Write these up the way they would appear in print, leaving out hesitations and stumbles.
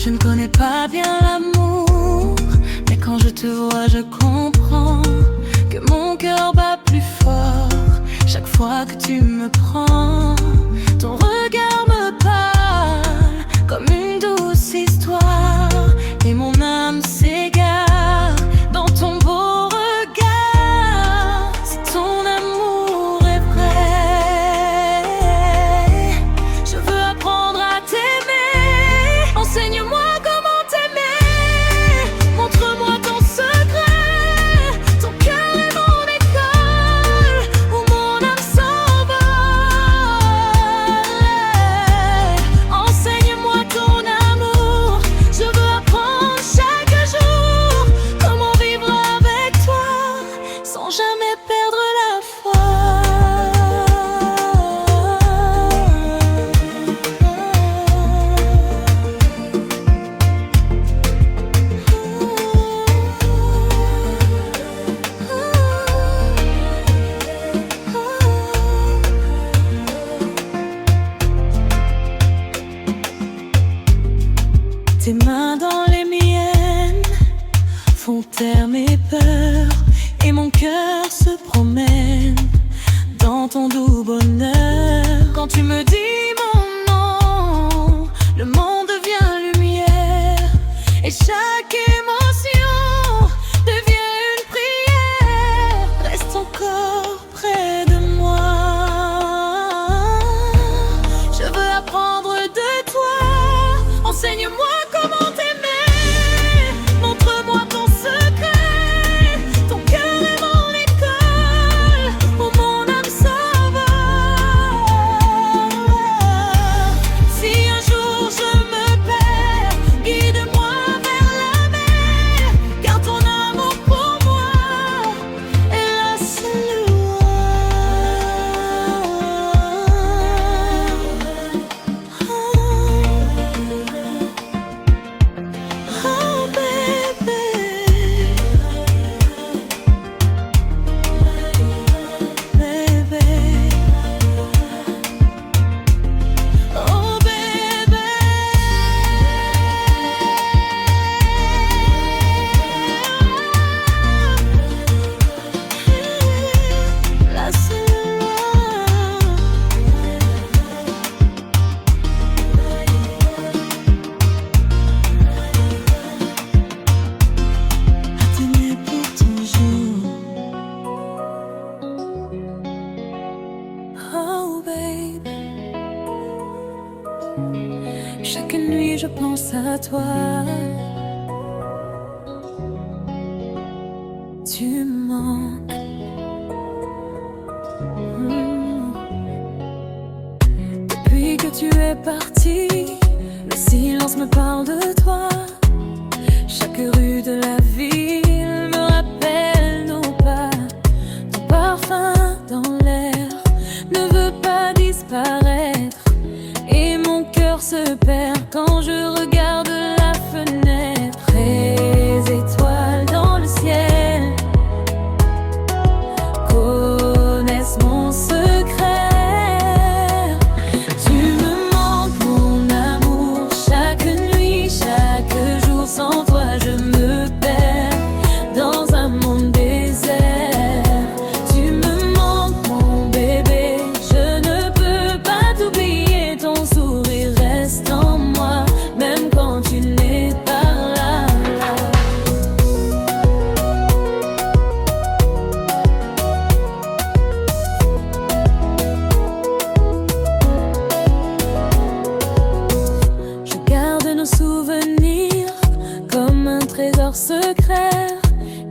Je ne connais pas bien l'amour, mais quand je te vois je comprends que mon cœur bat plus fort chaque fois que tu me prends. Ton regard me parle comme une douce histoire, et mon âme s'égare dans ton beau regard. Si ton amour est vrai, je veux apprendre à t'aimer. Enseigne-moi comment t'aimer, montre-moi ton secret. Ton cœur est mon école où mon âme s'envole. Enseigne-moi ton amour, je veux apprendre chaque jour comment vivre avec toi sans jamais perdre la foi. Tes mains dans les miennes font taire mes peurs, et mon cœur se promène dans ton doux bonheur. Quand tu me dis mon nom, le monde devient lumière, et chaque émotion devient une prière. Reste encore près de moi, je veux apprendre de toi. Enseigne-moi comment t'aimer, montre-moi ton secret. Ton cœur est mon école où mon âme s'envole. Si un jour je me perds, guide-moi vers la mer, car ton amour pour moi est la seule loi. Oh baby, baby, oh baby, la seule loi. À t'aimer pour toujours. Oh baby, chaque nuit je pense à toi. Tu me manques. Depuis que tu es parti, le silence me parle de toi. Chaque rue de la ville me rappelle nos pas. Ton parfum dans l'air ne veut pas disparaître, et mon cœur se perd quand je regarde la fenêtre. Les étoiles dans le ciel connaissent mon secret. Tu me manques mon amour, chaque nuit, chaque jour. Sans toi je me perds dans un monde désert. Tu me manques mon bébé, je ne peux pas t'oublier. Ton sourire reste en moi, même quand tu n'es pas là. Je garde nos souvenirs comme un trésor secret,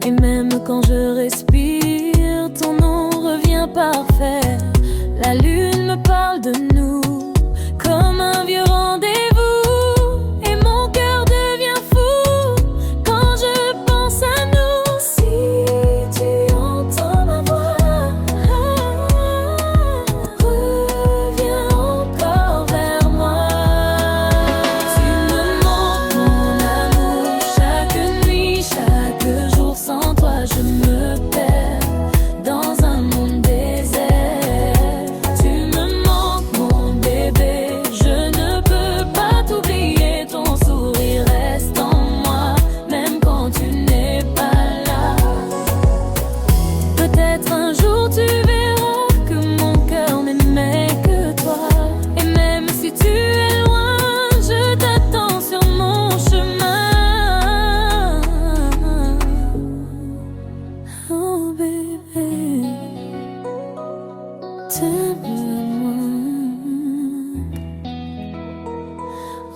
et même quand je respire, ton nom revient parfait. La lune me parle de nous comme un vieux rendez-vous, et mon cœur devient fou quand je pense à nous. Si tu entends ma voix, reviens encore vers moi. Tu me manques mon amour, chaque nuit, chaque jour. Sans toi je me perds dans un monde désert. Tu me manques mon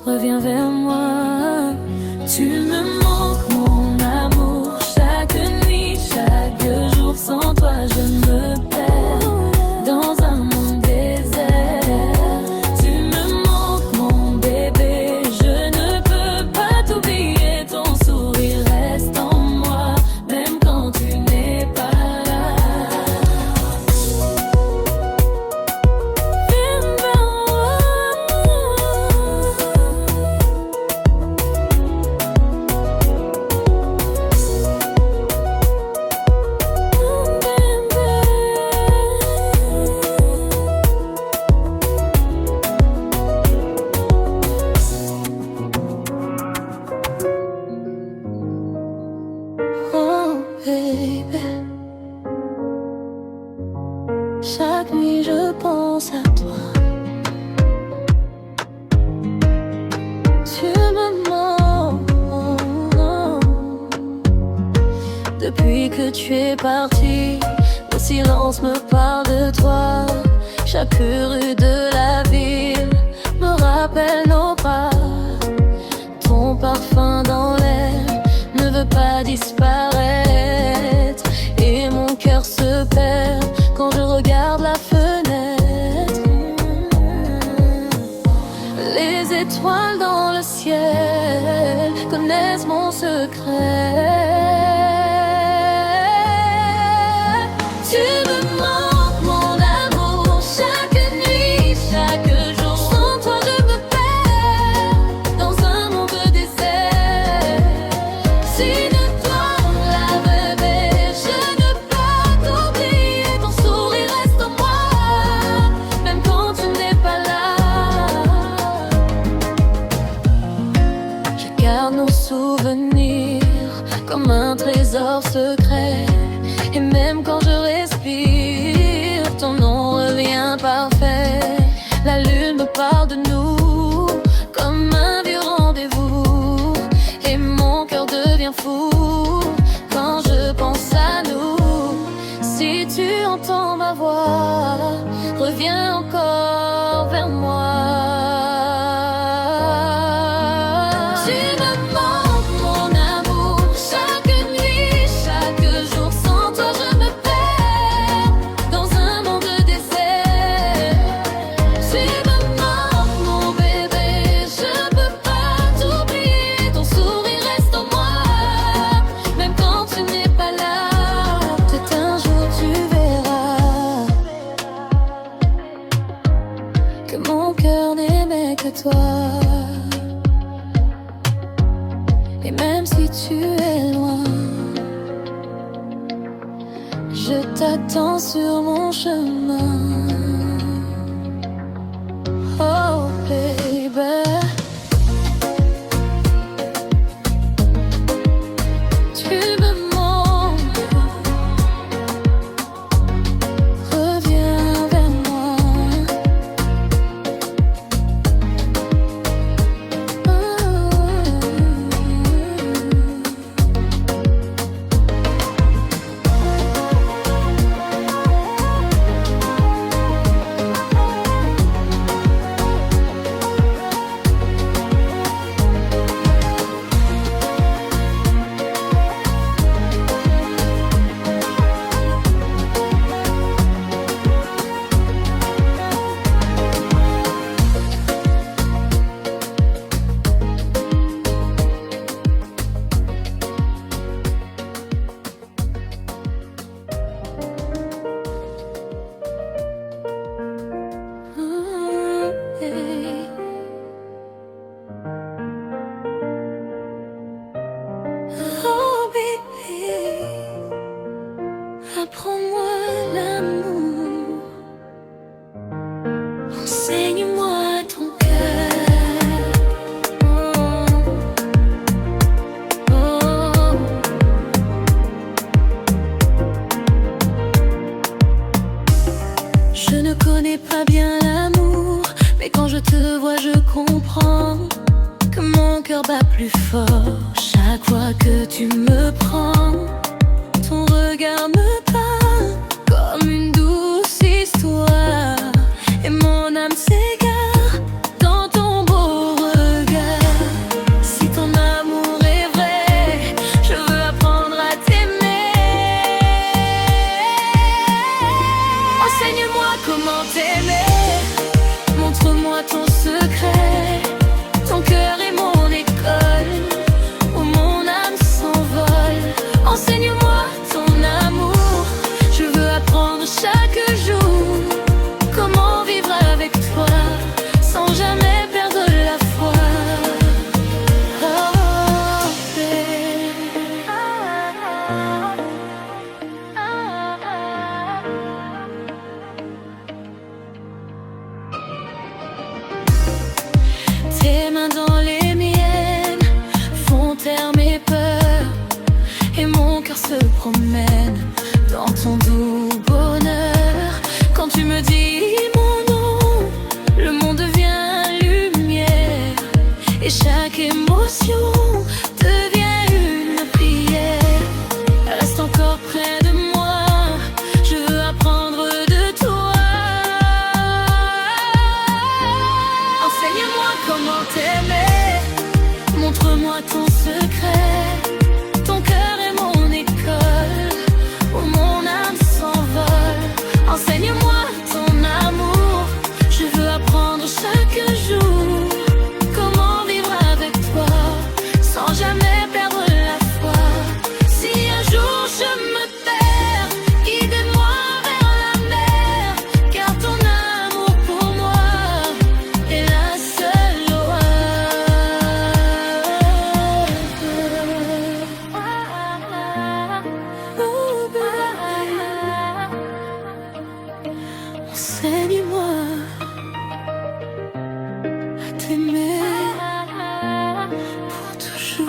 reviens vers moi. Tu me manques mon amour, chaque nuit, chaque jour, sans toi je me perds dans un monde désert. Tu me manques mon bébé, je ne peux pas t'oublier, ton sourire reste en moi, même quand tu n'es pas là. Viens vers moi. Oh baby, chaque nuit je pense à toi. Tu me manques. Depuis que tu es parti, le silence me parle de toi. Chaque rue de la ville me rappelle nos pas. Ton parfum dans l'air ne veut pas disparaître, et mon cœur se perd quand je regarde la fenêtre. Les étoiles dans le ciel connaissent mon secret. Tu me manques mon amour, chaque nuit, chaque jour, sans toi je me perds dans un monde désert. Sin toi la bébé, je ne peux t'oublier, ton sourire reste en moi, même quand tu n'es pas là. Je garde nos souvenirs comme un trésor secret, et même quand je respire, ton nom revient parfait. La lune me parle de nous comme un vieux rendez-vous, et mon cœur devient fou quand je pense à nous. Si tu entends ma voix, reviens encore vers moi. Tu me manques mon amour, chaque nuit, chaque jour, sans toi je me perds dans un monde désert. Tu me manques mon bébé, je peux pas t'oublier, ton sourire reste en moi, même quand tu n'es pas là. Peut-être un jour tu verras que mon cœur n'aimait que toi. Et même si tu es loin, je t'attends sur mon chemin. Oh baby, tu me manques, reviens vers moi. Oh baby, apprends-moi l'amour, enseigne-moi ton cœur. Oh, oh. Je ne connais pas bien l'amour, mais quand je te vois je comprends que mon cœur bat plus fort chaque fois que tu me prends. Ton regard me parle comme une douce histoire, et mon âme s'égare dans ton beau regard. promène dans ton doux bonheur. Quand tu me dis mon nom, le monde devient lumière et chaque émotion devient une prière. Reste encore près de moi, je veux apprendre de toi. Enseigne-moi comment t'aimer, montre-moi ton secret. Ton cœur est mon école, où mon âme s'envole. Enseigne-moi ton amour, je veux apprendre chaque jour comment vivre avec toi, sans jamais perdre la foi. Si un jour je me perds, guide-moi vers la mer, car ton amour pour moi est la seule loi. Enseigne-moi à t'aimer pour toujours.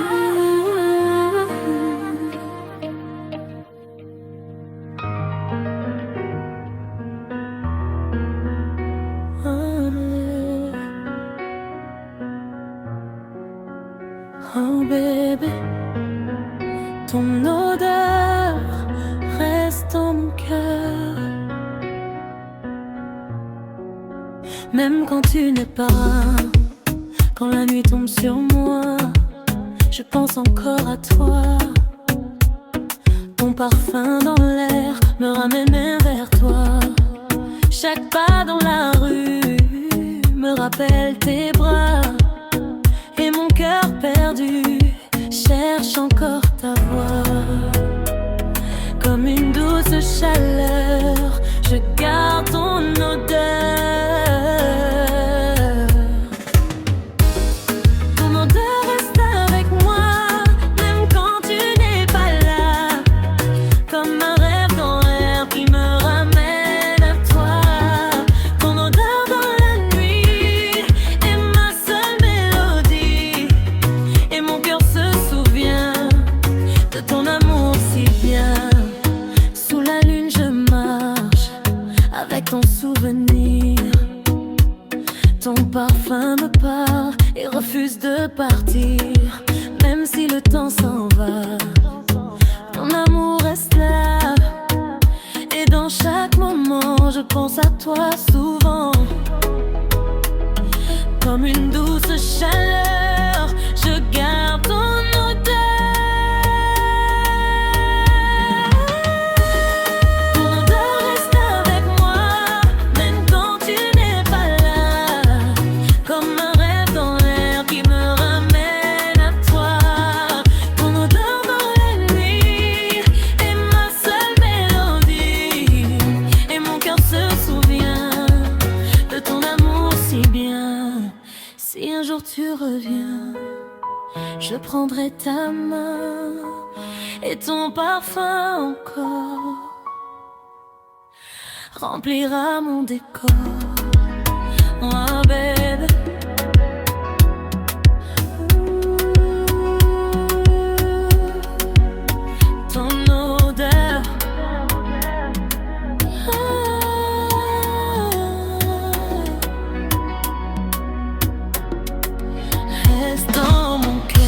Oh bébé, ton odeur reste dans mon cœur. Même quand tu n'es pas, quand la nuit tombe sur moi, je pense encore à toi. Ton parfum dans l'air me ramène même vers toi. Chaque pas dans la rue me rappelle tes bras. Et mon cœur perdu cherche encore ta voix. Comme une douce chaleur, je garde ton odeur. Ton odeur reste avec moi, même quand tu n'es pas là. Comme un rêve dans l'air qui me ramène à toi. Ton odeur dans la nuit est ma seule mélodie. Et mon cœur se souvient de ton amour si bien. Sous la lune je marche avec ton souvenir. Ton parfum me parle et refuse de partir. Même si le temps s'en va, ton amour reste là. Et dans chaque moment je pense à toi souvent. Comme une douce chaleur, je garde ton odeur. Ton odeur reste avec moi, même quand tu n'es pas là. Comme un rêve dans l'air qui me ramène à toi. Ton odeur dans la nuit est ma seule mélodie. Et mon cœur se souvient de ton amour si bien. Si un jour tu reviens, je prendrai ta main et ton parfum encore remplira mon décor. Oh baby, ton odeur reste dans mon cœur.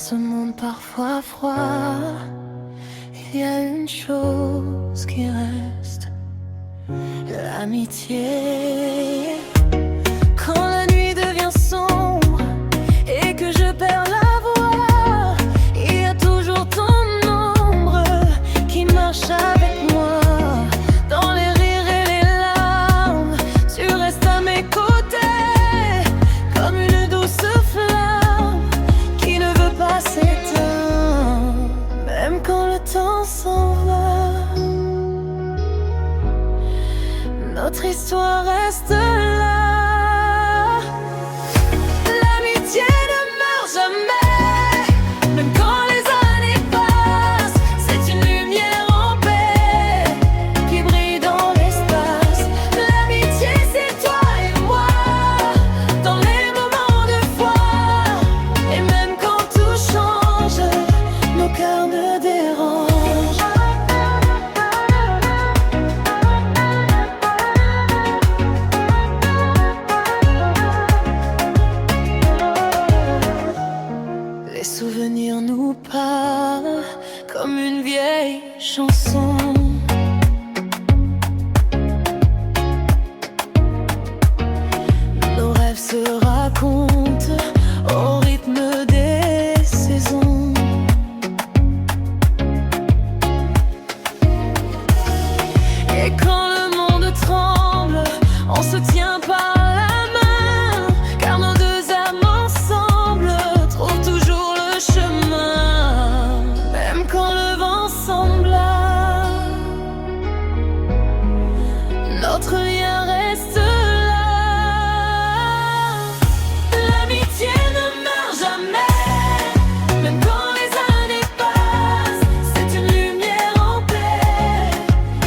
ce monde parfois froid, il y a une chose qui reste, l'amitié. Quand la nuit devient sombre et que je perds la voix, il y a toujours ton ombre qui marche avec moi. Dans les rires et les larmes, tu restes à mes côtés, comme une douce flamme qui ne veut pas s'éteindre. Même quand le temps s'en va, notre histoire reste là. L'amitié ne meurt jamais, même quand les années passent. C'est une lumière en paix qui brille dans l'espace. L'amitié, c'est toi et moi, dans les moments de foi. Et même quand tout change, nos cœurs ne dérangent. Les souvenirs nous parlent comme une vieille chanson. Nos rêves se racontent au rythme des saisons. Et quand le monde tremble, on se tient par la main, car nos deux âmes ensemble trouvent toujours le chemin. Même quand le vent semble, notre lien reste là. L'amitié ne meurt jamais, même quand les années passent. C'est une lumière en paix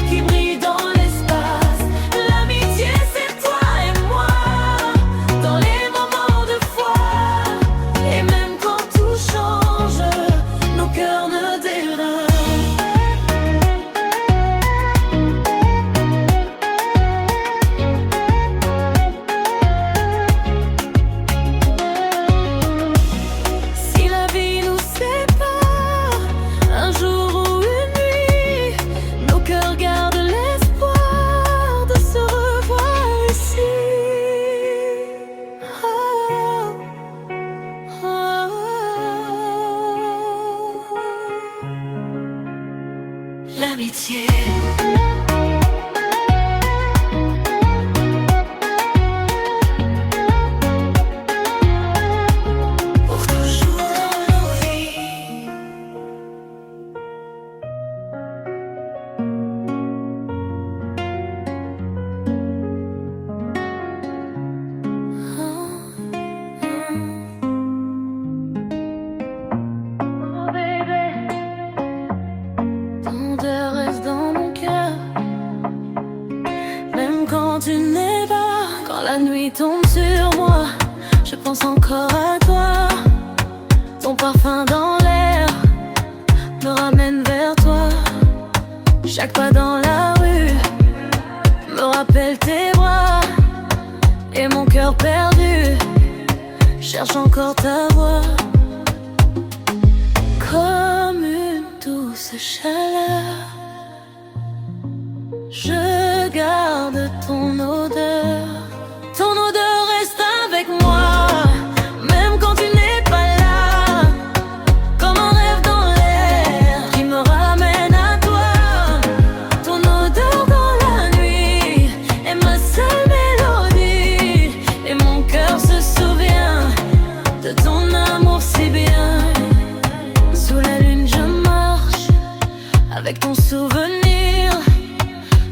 qui brille dans l'espace. L'amitié, c'est toi et moi, dans les moments de foi. Et même quand tout change, nos cœurs ne dérangent. Si la vie nous sépare, un jour ou une nuit, nos cœurs gardent l'espoir de se revoir ici. Oh, oh, oh. L'amitié. Pour toujours dans nos vies. Oh baby, ton odeur reste dans mon cœur, même quand tu n'es pas. Quand la nuit tombe sur moi, je pense encore à toi. Ton parfum dans l'air me ramène vers toi. Chaque pas dans la rue me rappelle tes bras. Et mon cœur perdu cherche encore ta voix. Comme une douce chaleur, je garde ton odeur. Ton odeur reste avec moi, même quand tu n'es pas là. Comme un rêve dans l'air qui me ramène à toi. Ton odeur dans la nuit est ma seule mélodie. Et mon cœur se souvient de ton amour si bien. Sous la lune je marche avec ton souvenir.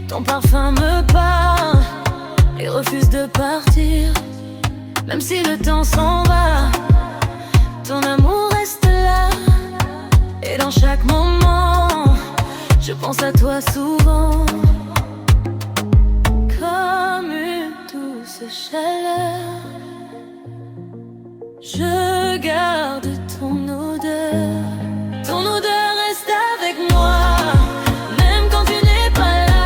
Ton parfum me parle et refuse de partir. Même si le temps s'en va, ton amour reste là. Et dans chaque moment, je pense à toi souvent. Comme une douce chaleur, je garde ton odeur. Ton odeur reste avec moi, même quand tu n'es pas là.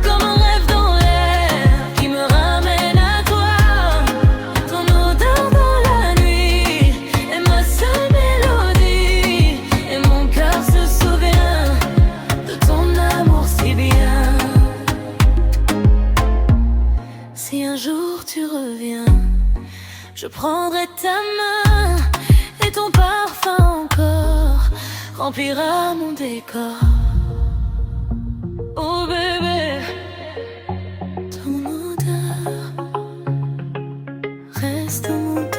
Comme un rêve dans l'air qui me ramène à toi. Ton odeur dans la nuit est ma seule tu reviens, je prendrai ta main et ton parfum encore remplira mon décor. Oh bébé, ton odeur reste mon cœur.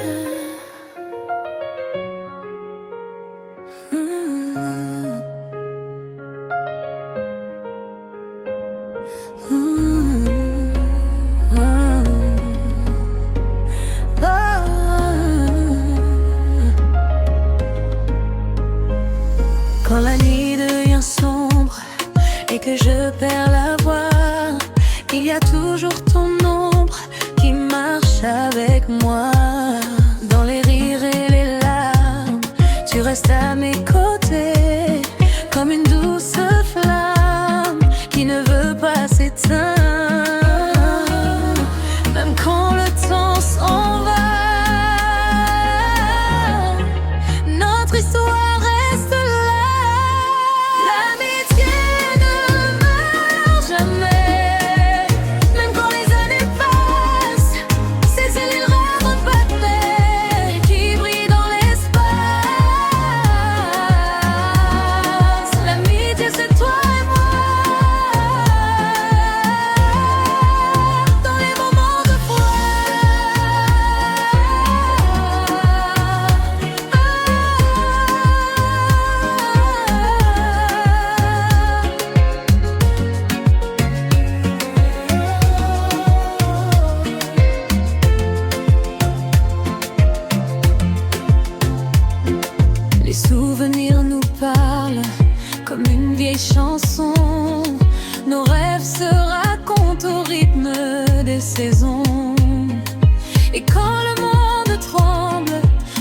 Quand la nuit devient sombre et que je perds la voix, il y a toujours ton ombre qui marche avec moi. Dans les rires et les larmes, tu restes à mes côtés, comme une douce flamme qui ne veut pas s'éteindre. Même quand le temps s'en va, notre histoire reste là. L'amitié ne meurt jamais. Même quand les années passent, ces cellules rares rebattent qui brillent dans l'espace. L'amitié c'est toi et moi, dans les moments de froid. Les souvenirs nous parlent comme une vieille chanson. Nos rêves se racontent au rythme des saisons. Et quand le monde tremble,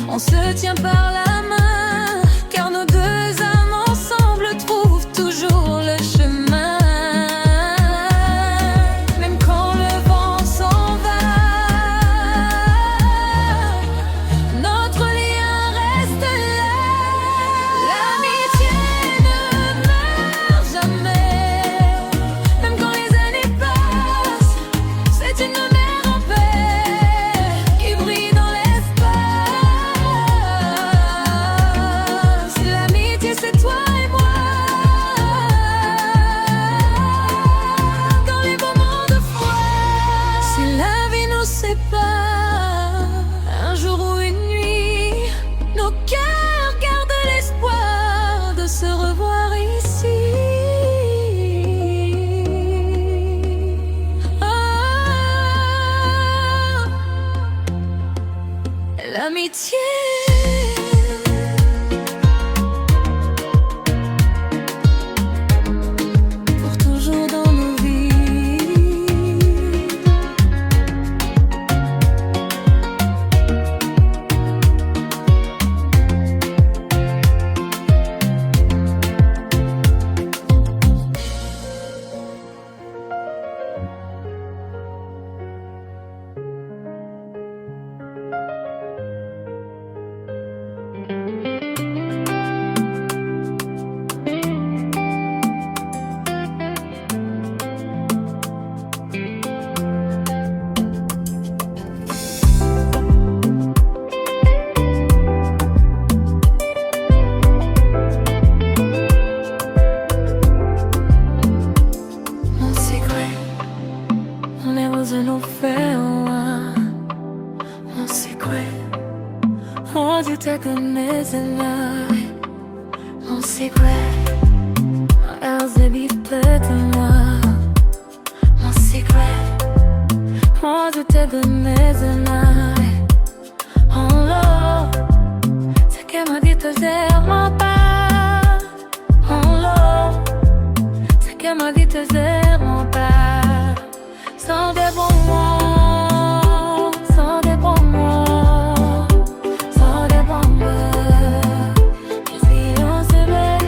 on se tient par la main, car nos deux âmes ensemble trouvent toujours le chemin. Même quand le vent s'en va, notre lien reste là. L'amitié ne meurt jamais. Même quand les années passent, c'est une mer en paix qui brille dans l'espace. L'amitié c'est toi et moi, dans les moments de froid. Si la vie nous sépare, un jour ou une nuit, nos cœurs gardent l'espoir de se revoir ici. L'amitié. Pour toujours dans nos vies. Mon secret, on est aux nous fait loin. Mon secret, on dit que mon secret, als de liefde te moi. Mon secret, on dit que on love, c'est que m'a dit te dire mon pas. On love, c'est que m'a dit te dire mon pas. Sans des bons mots, sans des bons mots, sans des bons mots. Si on se met,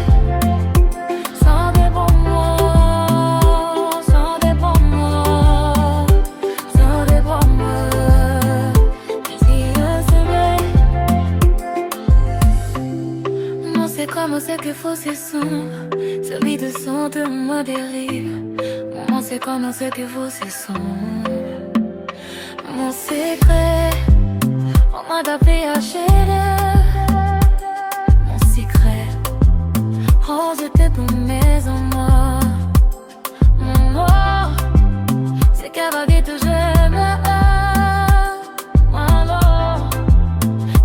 sans des bons mots, sans des bons mots, sans des bons mots. Si on se met, non c'est comme c'est que faut c'est son, celui de son de moi dérive. Moi c'est comme c'est que faut c'est son. mon secret, on m'a tapé à mon secret, oh j'étais pour mes moi. Mon mot, c'est qu'elle va vite j'aime. Alors,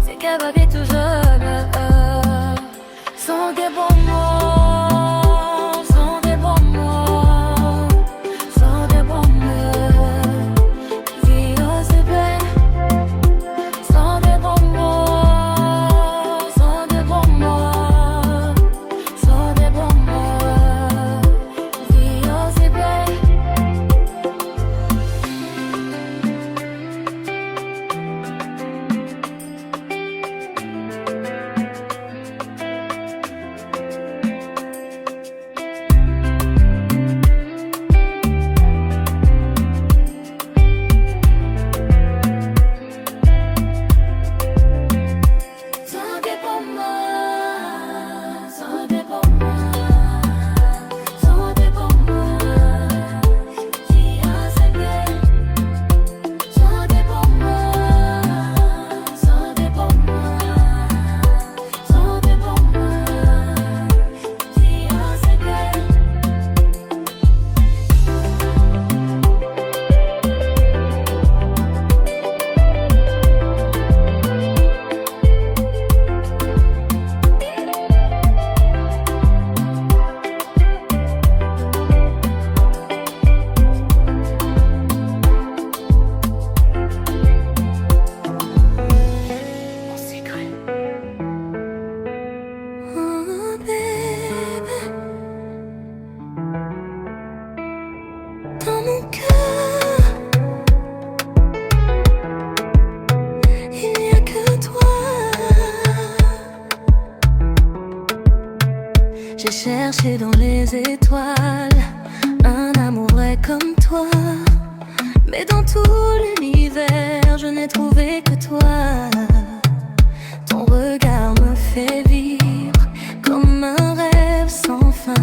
c'est qu'elle va vite j'aime. Sont des bons mots, sont des bons mots, sont des bons mots. Vie au CP, sont des bons mots, sont des bons mots, sont des bons mots. Vie au CP. Dans mon cœur, il n'y a que toi. J'ai cherché dans les étoiles un amour vrai comme toi, mais dans tout l'univers, je n'ai trouvé que toi. Ton regard me fait vivre comme un rêve sans fin.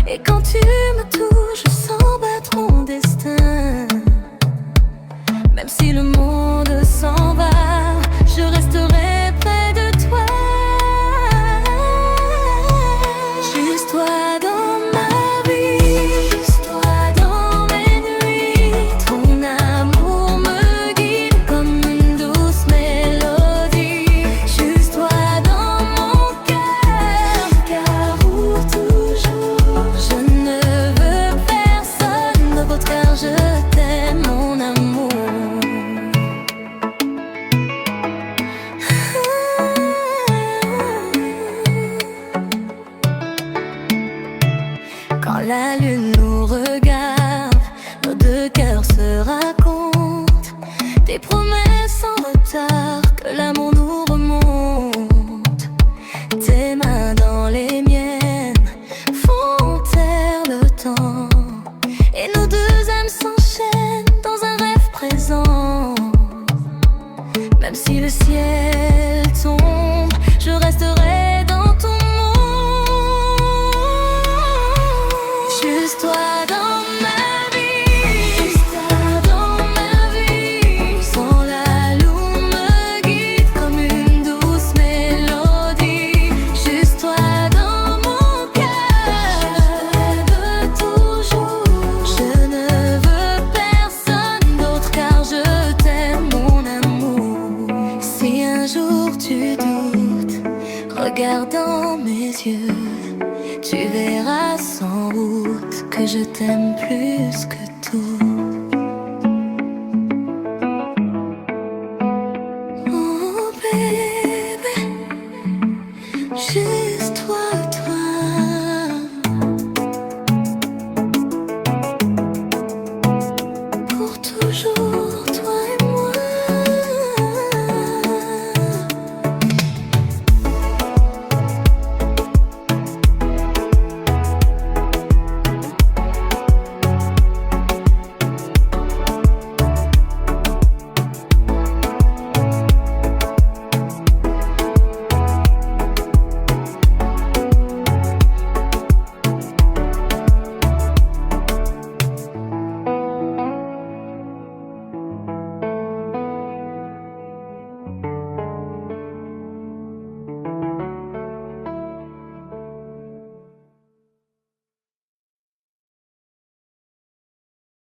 Et quand tu me touches, je sens battre mon destin. Même si le monde s'en va, je resterai près de toi. Juste toi dans ma vie, juste toi dans mes nuits. Ton amour me guide comme une douce mélodie. Juste toi dans mon cœur, car pour toujours. Je ne veux personne d'autre car je t'aime, mon amour. Quand la lune nous regarde, nos deux cœurs se racontent des promesses en retard, que l'amour nous remonte. Tes mains dans les miennes font taire le temps, et nos deux âmes s'enchaînent dans un rêve présent. Même si le ciel tombe, je resterai dans ton monde. Juste toi dans ma vie, juste toi dans ma vie. Sans la lune me guide comme une douce mélodie. Juste toi dans mon cœur, je rêve toujours. Je ne veux personne d'autre car je t'aime, mon amour. Si un jour tu doutes, regarde dans mes yeux, tu verras sans doute que je t'aime plus que